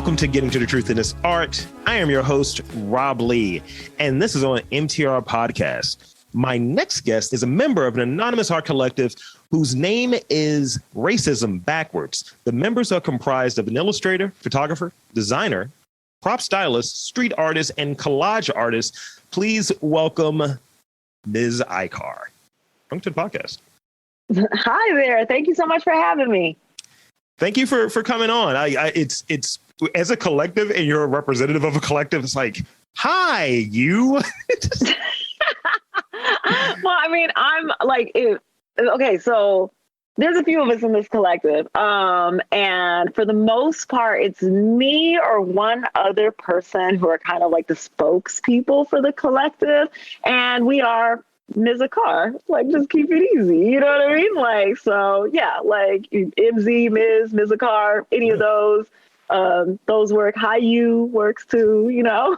Welcome to Getting to the Truth in This Art. I am your host, Rob Lee, and this is on MTR Podcast. My next guest is a member of an anonymous art collective whose name is racIzM backwards. The members are comprised of an illustrator, photographer, designer, prop stylist, street artist, and collage artist. Please welcome Ms. Icar. Welcome to the podcast. Hi there. Thank you so much for having me. Thank you for coming on. It's as a collective, and you're a representative of a collective. It's like, hi, you. Well, I mean, I'm like, okay, so there's a few of us in this collective. And for the most part, it's me or one other person who are kind of like the spokespeople for the collective. And we are Ms. Icar, like, just keep it easy. You know what I mean? Like, so yeah, like MZ, Ms. Icar, any of those work. Hi, you works too, you know?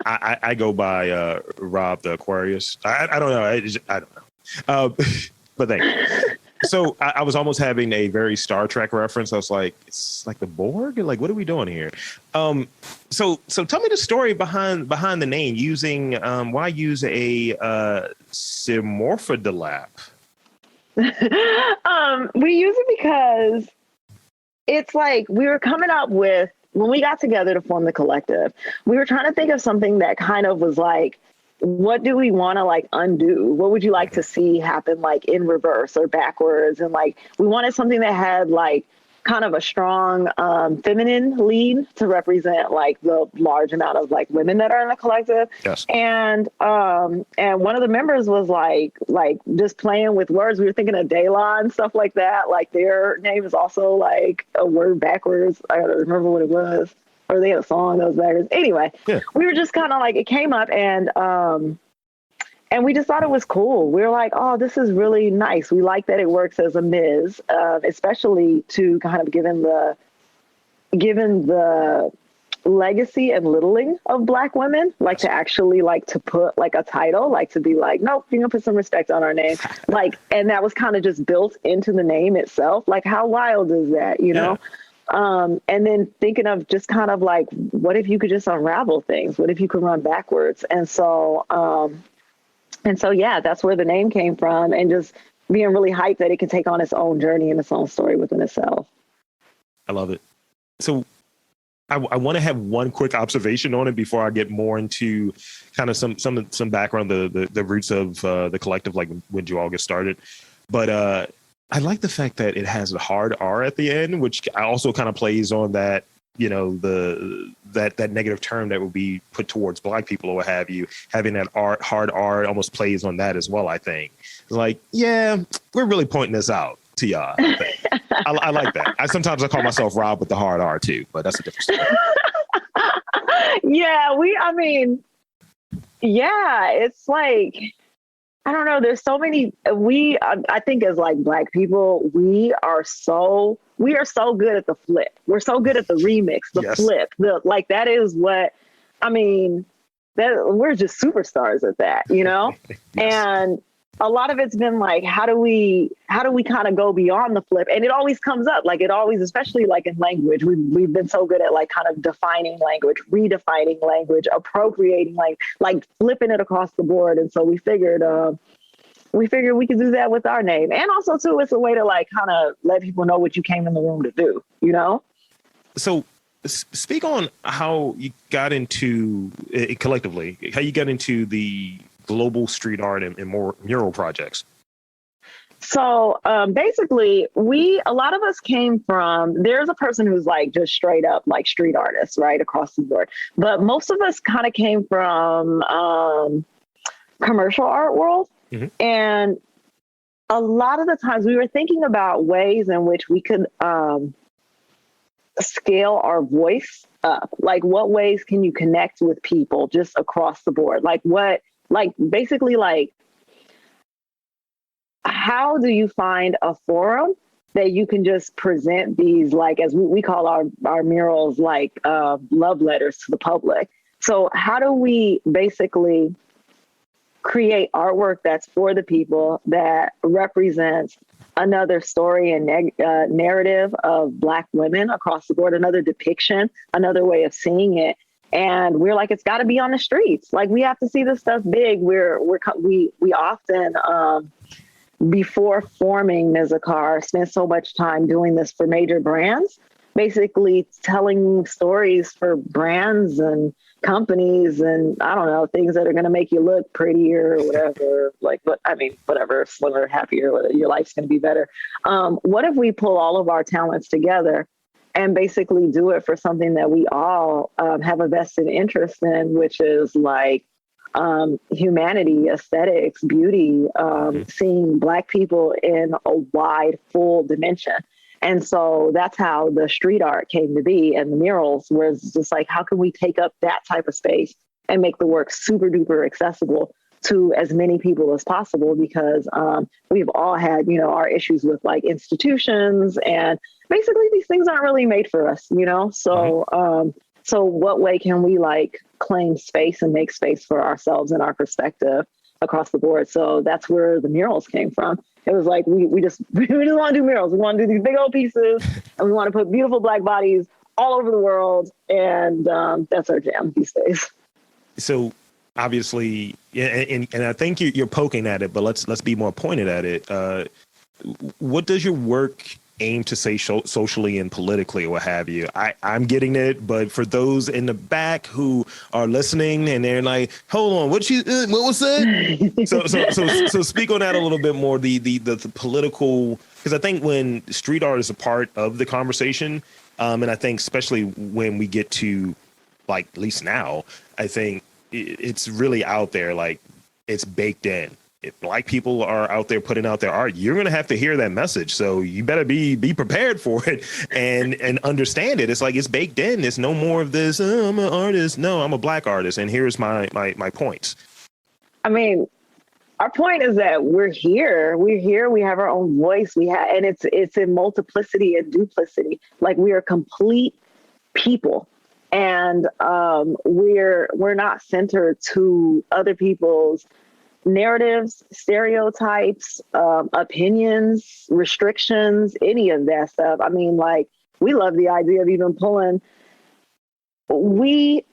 I go by Rob the Aquarius. I don't know. I don't know. But thank you. So I was almost having a very Star Trek reference. I was like, it's like the Borg? Like, what are we doing here? So tell me the story behind the name. Using why use a Simorphodilap? We use it because it's like we were coming up with, when we got together to form the collective, we were trying to think of something that kind of was like, what do we want to like undo? What would you like to see happen like in reverse or backwards? And like, we wanted something that had like kind of a strong feminine lead to represent like the large amount of like women that are in the collective. Yes. And one of the members was like just playing with words. We were thinking of Dayla and stuff like that. Like their name is also like a word backwards. I don't remember what it was. Or they had a song that was backwards. Anyway, yeah. We were just kind of like, it came up and we just thought it was cool. We were like, oh, this is really nice. We like that it works as a Ms., especially to kind of given the legacy and littling of Black women, like to actually like to put like a title, like to be like, nope, you're gonna put some respect on our name. Like, and that was kind of just built into the name itself. Like, how wild is that, you know? And then thinking of just kind of like, what if you could just unravel things? What if you could run backwards? And so, yeah, that's where the name came from, and just being really hyped that it can take on its own journey and its own story within itself. I love it. So I want to have one quick observation on it before I get more into kind of some background, the roots of the collective, like when you all get started. But I like the fact that it has a hard R at the end, which also kind of plays on that, you know, that negative term that would be put towards Black people or what have you. Having that hard R almost plays on that as well, I think. It's like, yeah, we're really pointing this out to y'all. I think. I like that. Sometimes I call myself Rob with the hard R too, but that's a different story. Yeah, it's like, I don't know. There's so many. I think as like Black people, we are so good at the flip. We're so good at the remix, the flip. Like that is what I mean. That we're just superstars at that, you know. Yes. And a lot of it's been like, how do we kind of go beyond the flip? And it always comes up, like it always, especially like in language, we've been so good at like kind of defining language, redefining language, appropriating, like flipping it across the board. And so we figured we could do that with our name. And also too, it's a way to like kind of let people know what you came in the room to do, you know? So speak on how you got into it collectively, how you got into the global street art and more mural projects. So basically, a lot of us came from, there's a person who's like just straight up like street artists, right, across the board. But most of us kind of came from commercial art world. Mm-hmm. And a lot of the times we were thinking about ways in which we could scale our voice up. Like what ways can you connect with people just across the board? Basically how do you find a forum that you can just present these, like, as we call our murals, like love letters to the public. So how do we basically create artwork that's for the people, that represents another story and narrative of Black women across the board, another depiction, another way of seeing it. And we're like, it's got to be on the streets. Like, we have to see this stuff big. We often, before forming Icar, spent so much time doing this for major brands, basically telling stories for brands and companies and, I don't know, things that are going to make you look prettier or whatever, like, but I mean, whatever, slimmer, happier, whatever, your life's going to be better. What if we pull all of our talents together and basically do it for something that we all have a vested interest in, which is like humanity, aesthetics, beauty, seeing Black people in a wide, full dimension. And so that's how the street art came to be. And the murals was just like, how can we take up that type of space and make the work super duper accessible to as many people as possible? Because we've all had, our issues with like institutions, and basically these things aren't really made for us, So, so what way can we like claim space and make space for ourselves and our perspective across the board? So that's where the murals came from. It was like, we just want to do murals. We want to do these big old pieces, and we want to put beautiful Black bodies all over the world. And that's our jam these days. So obviously, and I think you're poking at it, but let's be more pointed at it. What does your work aim to say socially and politically, or what have you? I'm getting it, but for those in the back who are listening and they're like, hold on, what was that? so speak on that a little bit more, the political, because I think when street art is a part of the conversation, and I think especially when we get to, like, at least now, I think it's really out there, like it's baked in. If Black people are out there putting out their art, you're going to have to hear that message. So you better be prepared for it and understand it. It's like, it's baked in. There's no more of this, oh, I'm an artist. No, I'm a Black artist. And here's my points. I mean, our point is that we're here. We have our own voice. And it's in multiplicity and duplicity. Like, we are complete people. And we're not centered to other people's narratives, stereotypes, opinions, restrictions, any of that stuff. I mean, like, we love the idea of even pulling. We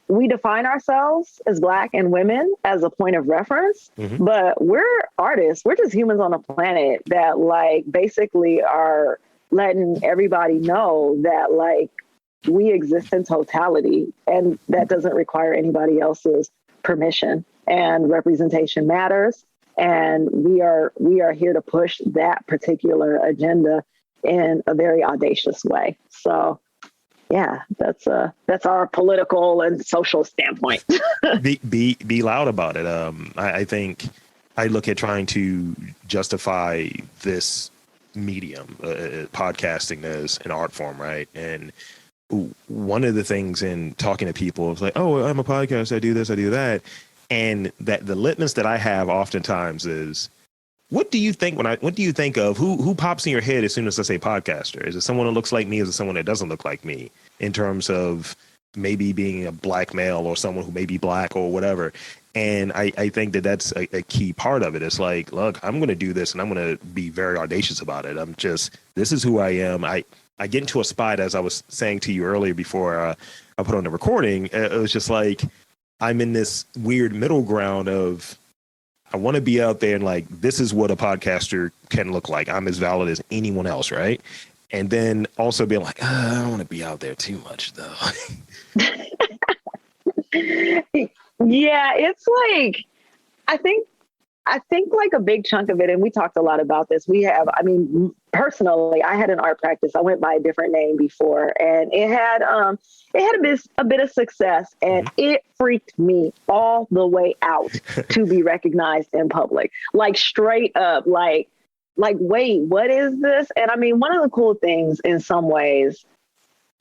define ourselves as Black and women as a point of reference, but we're artists. We're just humans on a planet that, like, basically are letting everybody know that, like, we exist in totality, and that doesn't require anybody else's permission. And representation matters, and we are here to push that particular agenda in a very audacious way. So, yeah, that's our political and social standpoint. be loud about it. I think I look at trying to justify this medium, podcasting, as an art form, right? And one of the things in talking to people is like, oh, I'm a podcast, I do this, I do that. And that the litmus that I have oftentimes is, what do you think what do you think of? Who pops in your head as soon as I say podcaster? Is it someone that looks like me? Is it someone that doesn't look like me, in terms of maybe being a Black male or someone who may be Black or whatever? And I think that that's a key part of it. It's like, look, I'm going to do this and I'm going to be very audacious about it. This is who I am. I get into a spot, as I was saying to you earlier before I put on the recording. It was just like, I'm in this weird middle ground of, I want to be out there and like, this is what a podcaster can look like. I'm as valid as anyone else, right? And then also being like, I don't want to be out there too much, though. Yeah, it's like, I think like a big chunk of it, and we talked a lot about this. Personally, I had an art practice. I went by a different name before, and it had a bit of success, and it freaked me all the way out to be recognized in public. Like, straight up, like, wait, what is this? And I mean, one of the cool things in some ways,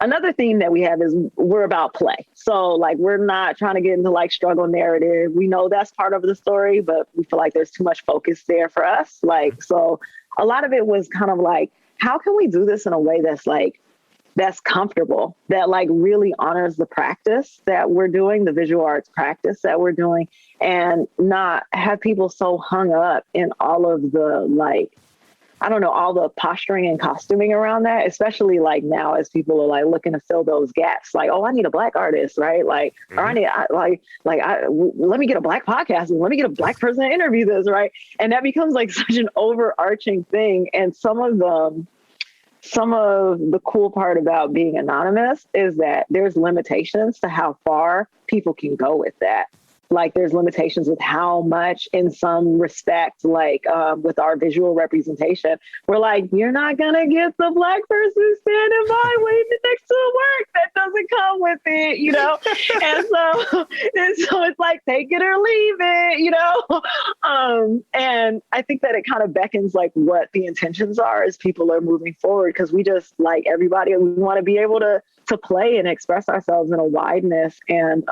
another theme that we have is we're about play. So, like, we're not trying to get into like struggle narrative. We know that's part of the story, but we feel like there's too much focus there for us. Like, so a lot of it was kind of like, how can we do this in a way that's comfortable, that like really honors the practice that we're doing, the visual arts practice that we're doing, and not have people so hung up in all of the like I don't know, all the posturing and costuming around that, especially like now as people are like looking to fill those gaps. Like, oh, I need a Black artist, right? Like, or let me get a Black podcast and let me get a Black person to interview this, right? And that becomes like such an overarching thing. And some of the cool part about being anonymous is that there's limitations to how far people can go with that. Like there's limitations with how much in some respect, like with our visual representation, we're like, you're not going to get the Black person standing by waiting next to the work. That doesn't come with it, you know? and so it's like, take it or leave it, you know? And I think that it kind of beckons like what the intentions are as people are moving forward. Cause we just like everybody, we want to be able to play and express ourselves in a wideness. And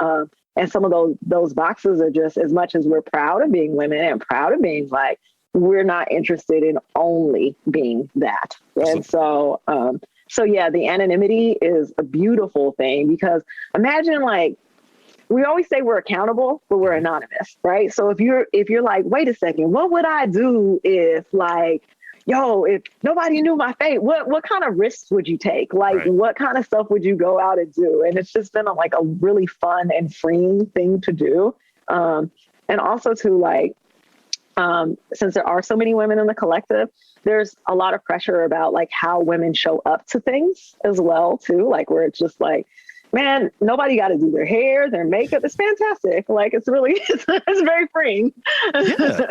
some of those boxes are just, as much as we're proud of being women and proud of being Black, we're not interested in only being that. And so yeah, the anonymity is a beautiful thing, because imagine, like, we always say we're accountable, but we're anonymous, right? So if you're like, wait a second, what would I do if, like, if nobody knew my fate, what kind of risks would you take? Like, what kind of stuff would you go out and do? And it's just been a really fun and freeing thing to do. And also to like, since there are so many women in the collective, there's a lot of pressure about like how women show up to things as well too. Like where it's just like, man, nobody got to do their hair, their makeup. It's fantastic. Like it's very freeing. Yeah,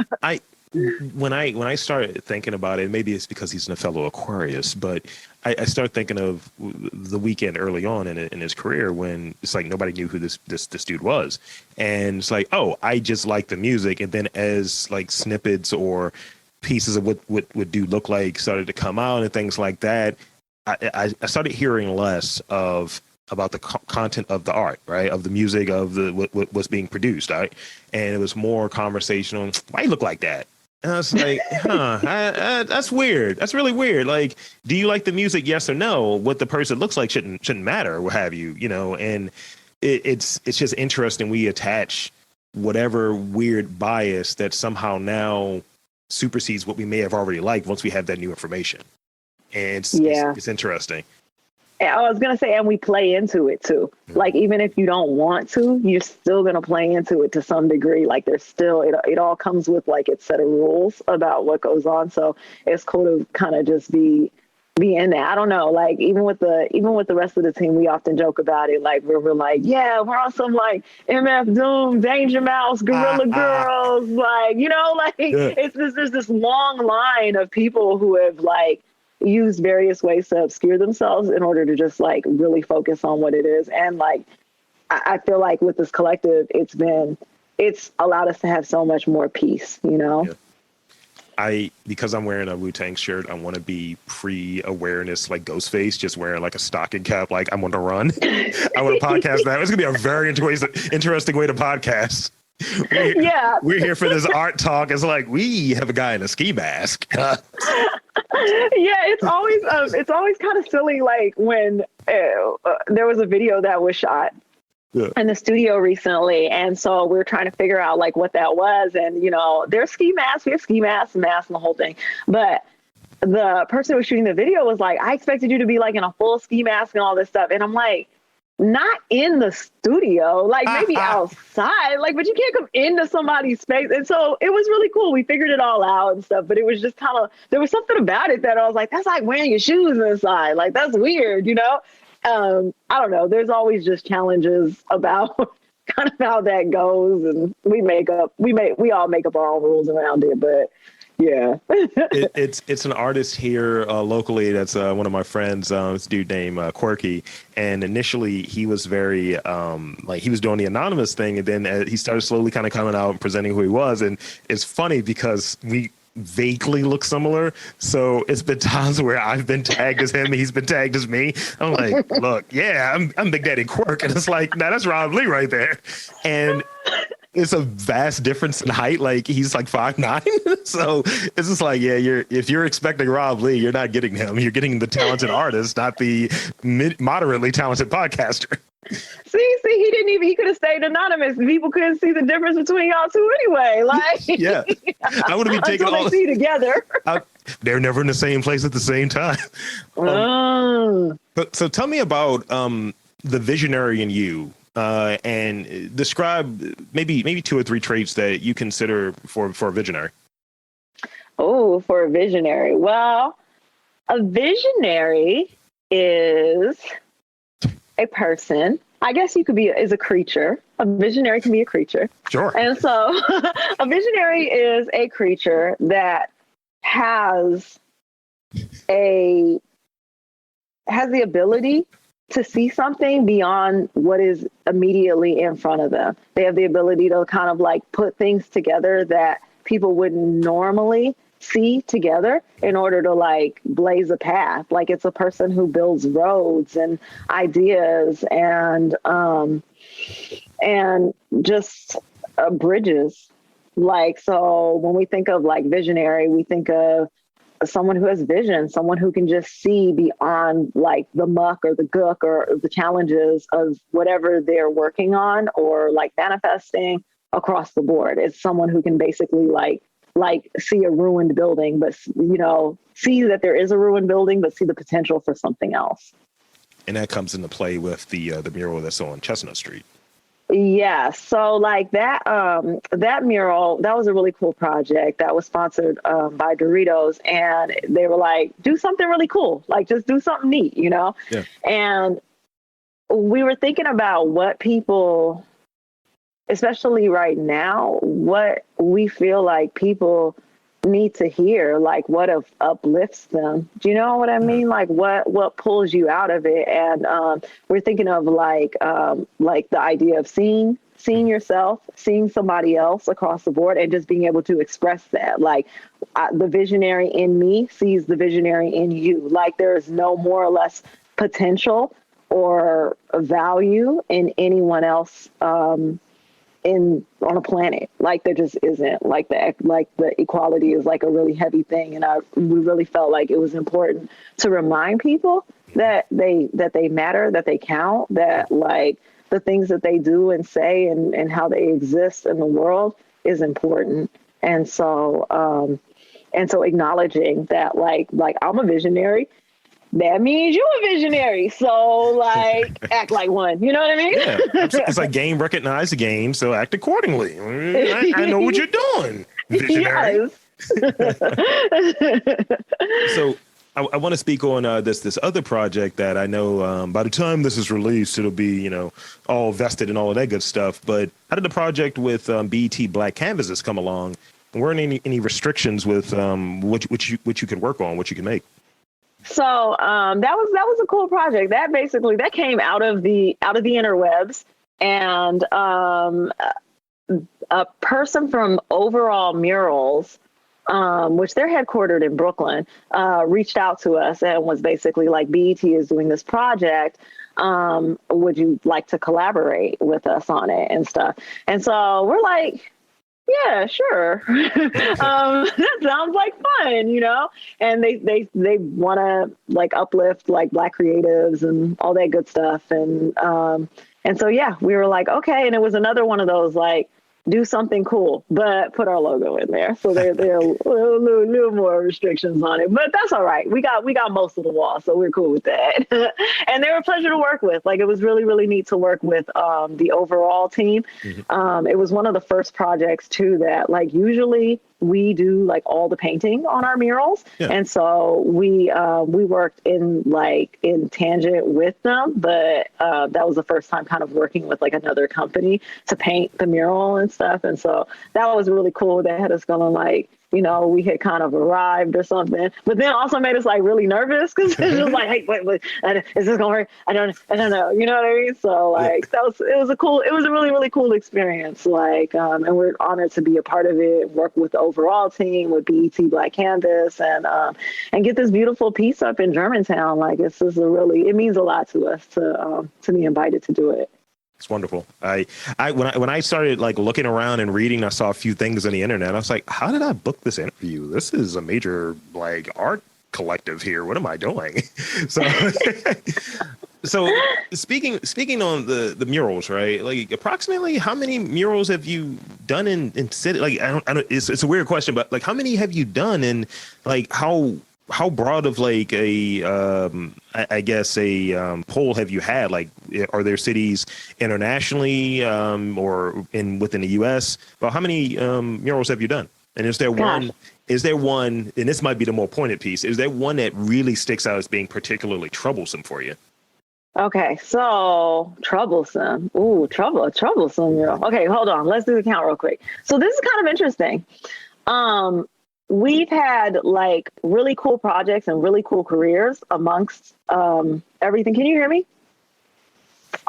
when I started thinking about it, maybe it's because he's a fellow Aquarius, but I started thinking of the weekend early on in his career when it's like nobody knew who this dude was, and it's like, oh, I just like the music, and then as like snippets or pieces of what dude look like started to come out and things like that, I started hearing less about the content of the art, right, of the music, of the what's being produced, right, and it was more conversational. Why you look like that? And I was like, that's weird. That's really weird. Like, do you like the music? Yes or no? What the person looks like shouldn't matter. What have you? You know? And it's just interesting. We attach whatever weird bias that somehow now supersedes what we may have already liked once we have that new information. And it's interesting. I was going to say, and we play into it too. Like, even if you don't want to, you're still going to play into it to some degree. Like there's still, it all comes with like its set of rules about what goes on. So it's cool to kind of just be in there. I don't know, like even with the rest of the team, we often joke about it. Like we're like, yeah, we're on some like MF Doom, Danger Mouse, Gorilla Girls. Like, you know, like there's this long line of people who have like used various ways to obscure themselves in order to just like really focus on what it is. And like, I feel like with this collective, it's allowed us to have so much more peace, you know? Yeah. Because I'm wearing a Wu-Tang shirt, I want to be pre-awareness, like Ghostface, just wearing like a stocking cap, like I'm on the run. I want to podcast that. It's going to be a very interesting way to podcast. We're here for this art talk. It's like, we have a guy in a ski mask. It's always kind of silly, like when there was a video that was shot in the studio recently, and so we're trying to figure out like what that was. And you know, there's ski masks, we have ski masks, and the whole thing, but the person who was shooting the video was like, I expected you to be like in a full ski mask and all this stuff. And I'm like, not in the studio, like maybe outside, like, but you can't come into somebody's space. And so it was really cool. We figured it all out and stuff, but it was just kind of, there was something about it that I was like, that's like wearing your shoes inside. Like, that's weird, you know? I don't know. There's always just challenges about kind of how that goes. And we all make up our own rules around it, but yeah. It's an artist here locally that's one of my friends, this dude named Quirky, and initially he was very like he was doing the anonymous thing, and then he started slowly kind of coming out and presenting who he was. And it's funny because we vaguely look similar, so it's been times where I've been tagged as him and he's been tagged as me. I'm like, look, yeah, I'm Big Daddy Quirk, and it's like, nah, that's Rob Lee right there. And it's a vast difference in height. Like he's like 5'9", so it's just like, yeah, if you're expecting Rob Lee, you're not getting him. You're getting the talented artist, not the moderately talented podcaster. See, he could have stayed anonymous. People couldn't see the difference between y'all two anyway. Like, yeah, I would have been taking all together. they're never in the same place at the same time. So tell me about the visionary in you, and describe maybe 2 or 3 traits that you consider for a visionary. Oh, for a visionary. Well, a visionary is a person. I guess you could be is a creature. A visionary can be a creature. Sure. And so a visionary is a creature that has the ability to see something beyond what is immediately in front of them. They have the ability to kind of like put things together that people wouldn't normally see together in order to like blaze a path. Like it's a person who builds roads and ideas and just bridges. Like, so when we think of like visionary, we think of someone who has vision, someone who can just see beyond like the muck or the gook or the challenges of whatever they're working on or like manifesting across the board. It's someone who can basically like see a ruined building, but, you know, see that there is a ruined building, but see the potential for something else. And that comes into play with the mural that's on Chestnut Street. Yeah. So like that mural, that was a really cool project that was sponsored by Doritos. And they were like, do something really cool. Like just do something neat, you know? Yeah. And we were thinking about what people, especially right now, what we feel like people need to hear, like what uplifts them. Do you know what I mean? Like what pulls you out of it? And we're thinking of like the idea of seeing yourself, seeing somebody else across the board, and just being able to express that. Like the visionary in me sees the visionary in you. Like there is no more or less potential or value in anyone else on a planet. Like there just isn't. Like the equality is like a really heavy thing, and we really felt like it was important to remind people that they matter, that they count, that like the things that they do and say and how they exist in the world is important. And so acknowledging that like I'm a visionary, that means you're a visionary. So like act like one, you know what I mean? Yeah. It's like game recognize the game, so act accordingly. I know what you're doing, visionary. Yes. So I want to speak on this other project that I know by the time this is released, it'll be, you know, all vested and all of that good stuff. But how did the project with BET Black Canvases come along? Weren't any restrictions with what you could work on, what you can make? So that was a cool project. That came out of the interwebs, and a person from Overall Murals, which they're headquartered in Brooklyn, reached out to us and was basically like, BET is doing this project. Would you like to collaborate with us on it and stuff? And so we're like, yeah, sure. That sounds like fun, you know? And they want to like uplift like Black creatives and all that good stuff. And so, yeah, we were like, okay. And it was another one of those, like, do something cool, but put our logo in there. So there are a little more restrictions on it, but that's all right. We got most of the wall, so we're cool with that. And they were a pleasure to work with. Like it was really, really neat to work with the Overall team. Mm-hmm. It was one of the first projects too that like usually we do like all the painting on our murals. Yeah. And so we worked in tangent with them, but that was the first time kind of working with like another company to paint the mural and stuff. And so that was really cool. They had us going like, you know, we had kind of arrived or something, but then also made us like really nervous because it was like, hey, wait, is this gonna work? I don't know. You know what I mean? So like it was a really, really cool experience. Like, and we're honored to be a part of it, work with the Overall team, with BET Black Canvas, and get this beautiful piece up in Germantown. Like it means a lot to us to be invited to do it. It's wonderful. When I started like looking around and reading, I saw a few things on the internet. I was like, how did I book this interview? This is a major like art collective here. What am I doing? So speaking on the murals, right? Like approximately how many murals have you done in city? Like I don't it's a weird question, but like how many have you done, and like how broad of like a I guess a poll have you had? Like are there cities internationally or within the US? Well, how many murals have you done? And is there one, and this might be the more pointed piece, is there one that really sticks out as being particularly troublesome for you? Okay, so troublesome. Ooh, troublesome. Okay, hold on. Let's do the count real quick. So this is kind of interesting. We've had like really cool projects and really cool careers amongst everything. Can you hear me?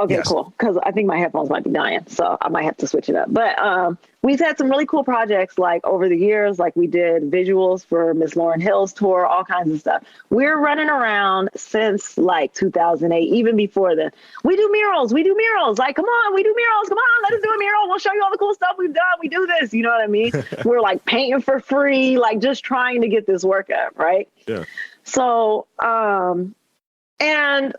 Okay, yes. Cool. Because I think my headphones might be dying, so I might have to switch it up. But we've had some really cool projects like over the years, like we did visuals for Miss Lauryn Hill's tour, all kinds of stuff. We're running around since like 2008, even before then. We do murals. Like, come on, we do murals. Come on, let us do a mural. We'll show you all the cool stuff we've done. We do this. You know what I mean? We're like painting for free, like just trying to get this work up, right? Yeah. So, and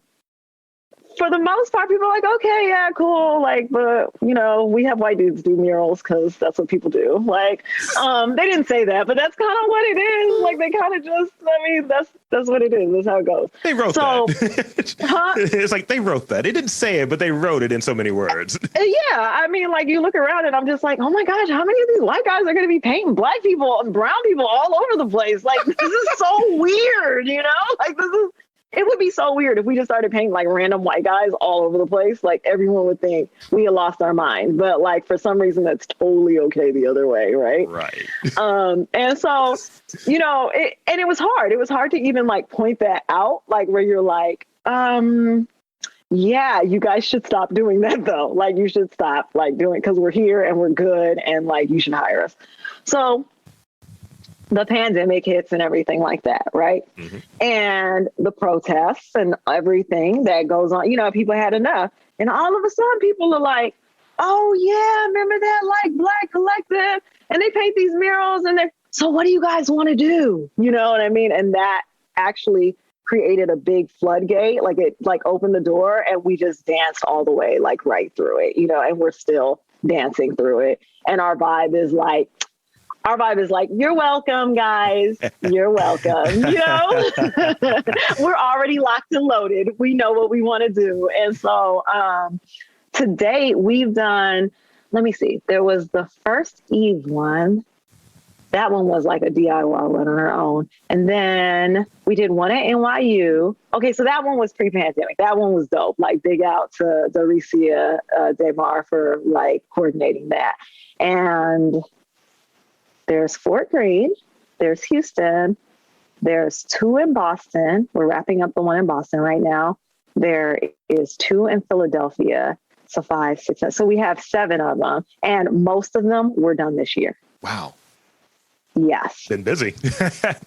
for the most part, people are like, okay, yeah, cool. Like, but you know, we have white dudes do murals because that's what people do. Like, they didn't say that, but that's kind of what it is. Like, they kind of just, I mean, that's what it is. That's how it goes. They wrote that. Huh? It's like they wrote that. They didn't say it, but they wrote it in so many words. Yeah, I mean, like you look around and I'm just like, oh my gosh, how many of these white guys are going to be painting black people and brown people all over the place? Like, this is so weird, you know? Like, it would be so weird if we just started painting like random white guys all over the place. Like everyone would think we had lost our mind, but like for some reason that's totally okay the other way, right? Right. And so, you know, it was hard. It was hard to even like point that out, like where you're like, yeah, you guys should stop doing that though. Like you should stop like doing, because we're here and we're good and like you should hire us. So the pandemic hits and everything like that, right? Mm-hmm. And the protests and everything that goes on, you know, people had enough. And all of a sudden people are like, oh yeah, remember that like Black Collective? And they paint these murals and so what do you guys want to do? You know what I mean? And that actually created a big floodgate, like it like opened the door and we just danced all the way, like right through it, you know, and we're still dancing through it. And our vibe is like, you're welcome, guys. You're welcome. You know, we're already locked and loaded. We know what we want to do. And so to date, we've done, let me see, there was the first Eve one. That one was like a DIY one on our own. And then we did one at NYU. Okay, so that one was pre-pandemic. That one was dope. Like big out to Doricia Demar for like coordinating that. And there's Fort Greene, there's Houston, there's 2 in Boston. We're wrapping up the one in Boston right now. There is 2 in Philadelphia. So 5, 6, 7. So we have 7 of them. And most of them were done this year. Wow. Yes. Been busy.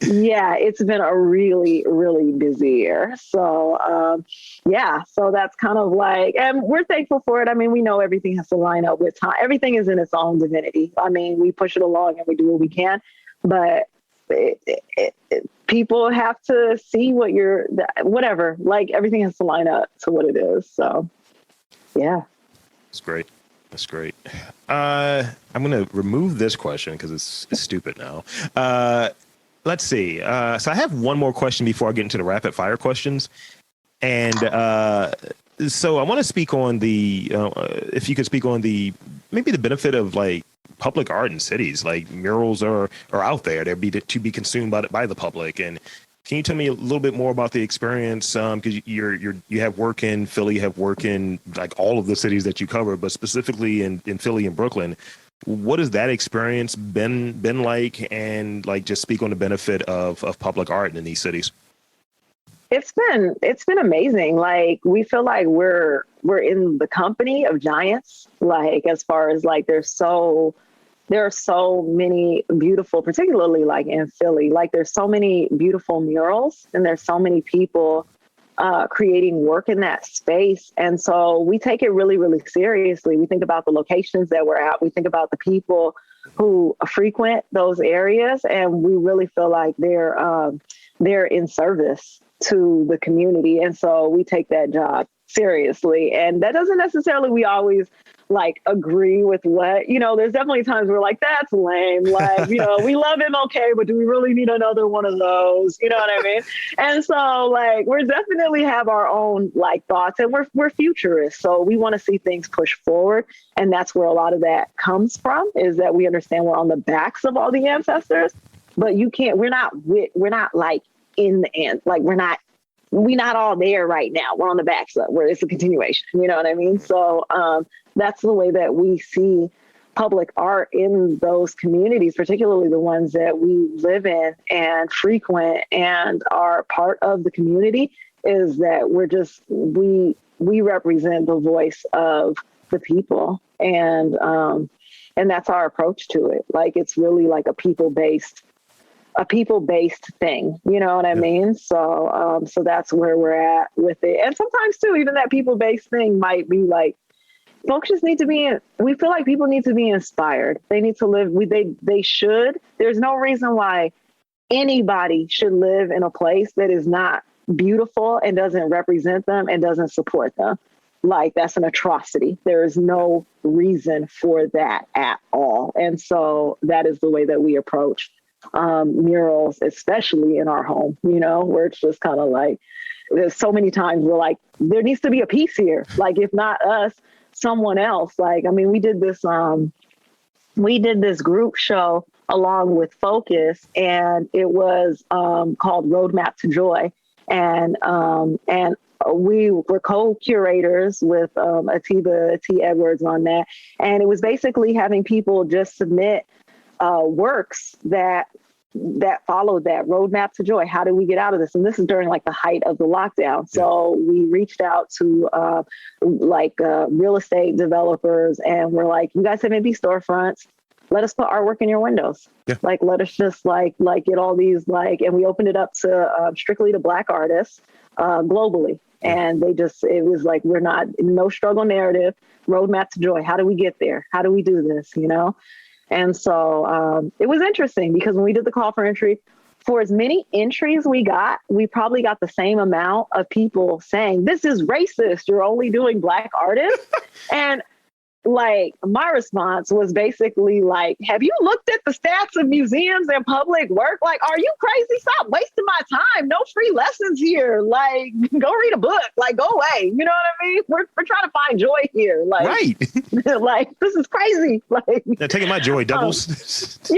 Yeah, it's been a really, really busy year. So, yeah, so that's kind of like, and we're thankful for it. I mean, we know everything has to line up with time. Everything is in its own divinity. I mean, we push it along and we do what we can, but people have to see what whatever, like everything has to line up to what it is. So, yeah. That's great. That's great. I'm going to remove this question because it's stupid now. Let's see. So I have one more question before I get into the rapid fire questions. And so I want to speak on if you could speak on maybe the benefit of like public art in cities. Like murals are out there. They're to be consumed by the public. And can you tell me a little bit more about the experience? Because you have work in Philly, you have work in like all of the cities that you cover, but specifically in Philly and Brooklyn. What has that experience been like? And like just speak on the benefit of public art in these cities. It's been amazing. Like we feel like we're in the company of giants. Like as far as like there are so many beautiful, particularly like in Philly, like there's so many beautiful murals and there's so many people creating work in that space. And so we take it really, really seriously. We think about the locations that we're at. We think about the people who frequent those areas. And we really feel like they're in service to the community. And so we take that job seriously. And that doesn't necessarily, we always like agree with what, there's definitely times we're like, that's lame. Like, we love MLK, but do we really need another one of those? You know what I mean? And so like, we're definitely have our own like thoughts, and we're futurists. So we want to see things push forward. And that's where a lot of that comes from, is that we understand we're on the backs of all the ancestors, but we're not like in the end, like we're not all there right now. We're on the backs of where it's a continuation. You know what I mean? So that's the way that we see public art in those communities, particularly the ones that we live in and frequent and are part of the community, is that we represent the voice of the people. And that's our approach to it. Like, it's really like a people-based thing, you know what I mean? So that's where we're at with it. And sometimes too, even that people-based thing might be like, folks just need to we feel like people need to be inspired. They need to live, they should. There's no reason why anybody should live in a place that is not beautiful and doesn't represent them and doesn't support them. Like, that's an atrocity. There is no reason for that at all. And so that is the way that we approach murals, especially in our home, where it's just kind of like, there's so many times we're like, there needs to be a piece here. Like, if not us, someone else. Like, I mean, we did this group show along with Focus, and it was called Roadmap to Joy. And we were co-curators with Atiba T. Edwards on that. And it was basically having people just submit works that followed that roadmap to joy. How do we get out of this? And this is during like the height of the lockdown. So we reached out to real estate developers, and we're like, you guys have empty storefronts. Let us put artwork in your windows. Yeah. Like, let us just like get all these and we opened it up to strictly to Black artists globally. And it was like, we're not, no struggle narrative, roadmap to joy. How do we get there? How do we do this? And so it was interesting, because when we did the call for entry, for as many entries we probably got the same amount of people saying, this is racist, you're only doing Black artists. And like, my response was basically like, have you looked at the stats of museums and public work? Like, are you crazy? Stop wasting my time. No free lessons here. Like, go read a book. Like, go away. You know what I mean? We're trying to find joy here. Like, right. Like, this is crazy. Like, they're taking my joy doubles. Yeah.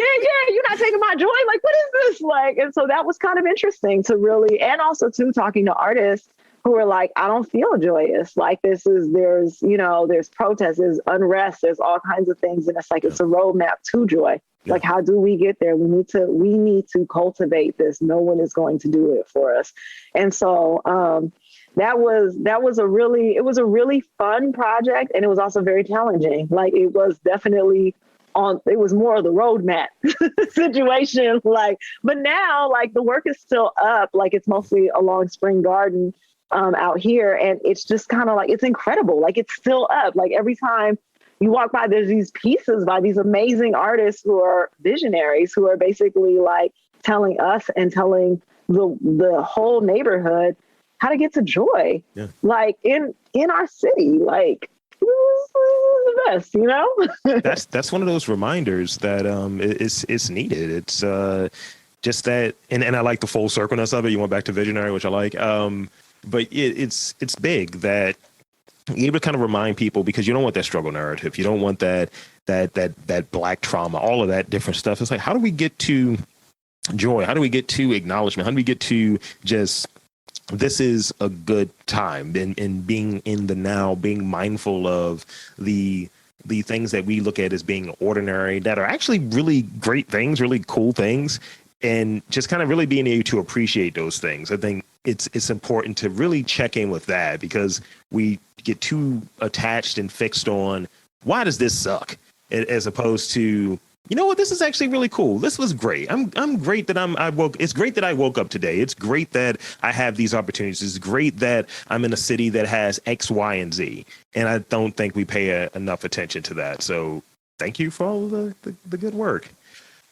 You're not taking my joy. Like, what is this? Like, and so that was kind of interesting to really, and also too, talking to artists who are like, I don't feel joyous. Like, there's protests, there's unrest, there's all kinds of things. And it's like, it's a roadmap to joy. Yeah. Like, how do we get there? We need to cultivate this. No one is going to do it for us. And so that was a really fun project. And it was also very challenging. Like, it was definitely it was more of the roadmap situation. Like, but now, like, the work is still up. Like, it's mostly along Spring Garden out here. And it's just kind of like, it's incredible. Like, it's still up. Like, every time you walk by, there's these pieces by these amazing artists who are visionaries, who are basically like telling us and telling the whole neighborhood how to get to joy. Yeah. Like, in our city, like, the best, that's one of those reminders that it's needed. It's just that, and I like the full circleness of it. You went back to visionary, which I like. But it's big that you're able to kind of remind people, because you don't want that struggle narrative. You don't want that Black trauma, all of that different stuff. It's like, how do we get to joy? How do we get to acknowledgement? How do we get to just, this is a good time, and being in the now, being mindful of the things that we look at as being ordinary, that are actually really great things, really cool things, and just kind of really being able to appreciate those things. I think it's important to really check in with that, because we get too attached and fixed on, why does this suck? As opposed to, you know what, this is actually really cool. This was great. I'm great that it's great that I woke up today. It's great that I have these opportunities. It's great that I'm in a city that has X, Y, and Z. And I don't think we pay enough attention to that. So thank you for all of the good work.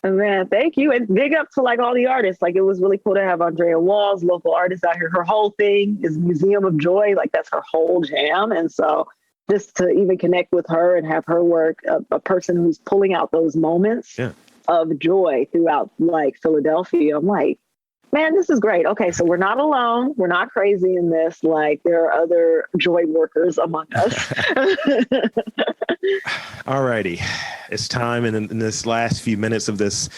Man, thank you. And big up to like all the artists. Like it was really cool to have Andrea Walls, local artist out here. Her whole thing is Museum of Joy. Like that's her whole jam. And so just to even connect with her and have her work, a person who's pulling out those moments of joy throughout like Philadelphia. I'm like, man, this is great. Okay, so we're not alone. We're not crazy in this. Like there are other joy workers among us. All righty. It's time in this last few minutes of this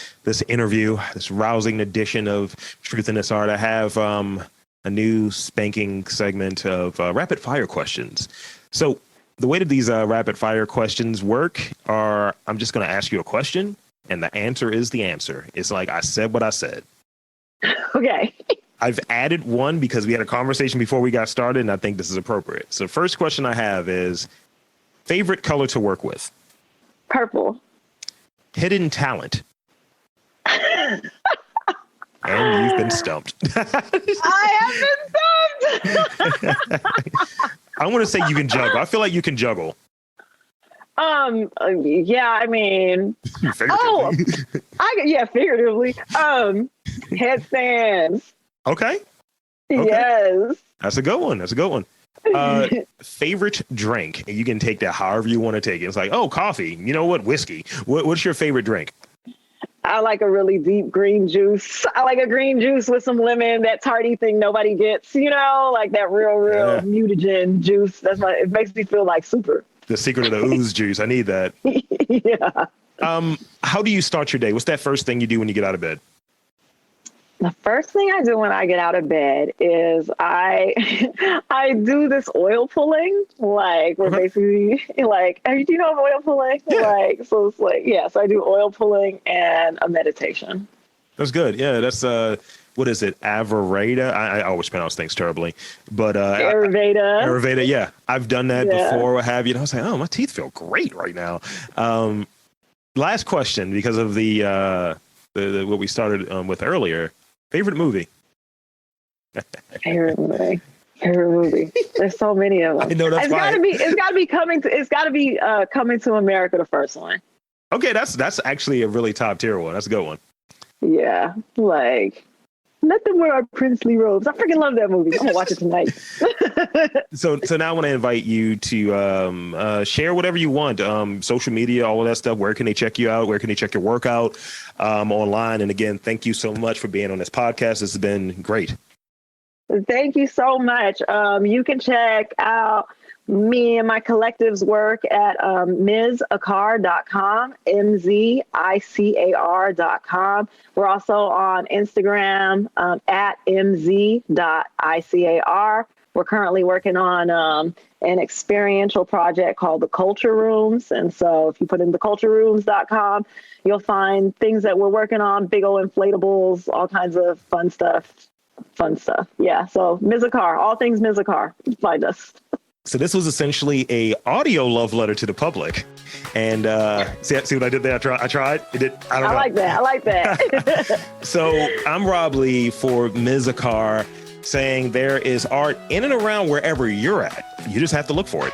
interview, this rousing edition of Truth in This Art. I have a new spanking segment of rapid fire questions. So the way that these rapid fire questions work are I'm just going to ask you a question and the answer is the answer. It's like I said what I said. Okay. I've added one because we had a conversation before we got started, and I think this is appropriate. So first question I have is favorite color to work with? Purple. Hidden talent. And you've been stumped. I have been stumped. I want to say you can juggle. I feel like you can juggle. Yeah, I mean, figuratively. Headstands. Okay. Yes. That's a good one. Favorite drink. You can take that however you want to take it. It's like, oh, coffee. You know what? Whiskey. What's your favorite drink? I like a really deep green juice. I like a green juice with some lemon, that tarty thing nobody gets, like that real mutagen juice. It makes me feel like super. The secret of the ooze juice. I need that. Yeah. How do you start your day? What's that first thing you do when you get out of bed? The first thing I do when I get out of bed is I do this oil pulling, like we're basically like, do you know oil pulling? Yeah. So it's like, so I do oil pulling and a meditation. That's good. Yeah, that's what is it? Ayurveda. I always pronounce things terribly, but Ayurveda. Ayurveda. Yeah, I've done that before. What have you? And I was like, oh, my teeth feel great right now. Last question, because of the what we started with earlier. Favorite movie? Favorite movie. There's so many of them. I know that's why. It's got to be Coming to America, the first one. Okay, that's actually a really top tier one. That's a good one. Yeah, like let them wear our princely robes. I freaking love that movie. I'm gonna watch it tonight. So now I want to invite you to share whatever you want. Social media, all of that stuff. Where can they check you out? Where can they check your work out online? And again, thank you so much for being on this podcast. This has been great. Thank you so much. You can check out me and my collective's work at mzicar.com, mzicar.com. We're also on Instagram at mz.icar. We're currently working on an experiential project called the Culture Rooms. And so if you put in theculturerooms.com, you'll find things that we're working on, big old inflatables, all kinds of fun stuff. Yeah. So Mizacar, all things Mizacar, find us. So this was essentially a audio love letter to the public. And see what I did there? I tried. It did. I don't know. I like that. So I'm Rob Lee for Ms. Icar, saying there is art in and around wherever you're at. You just have to look for it.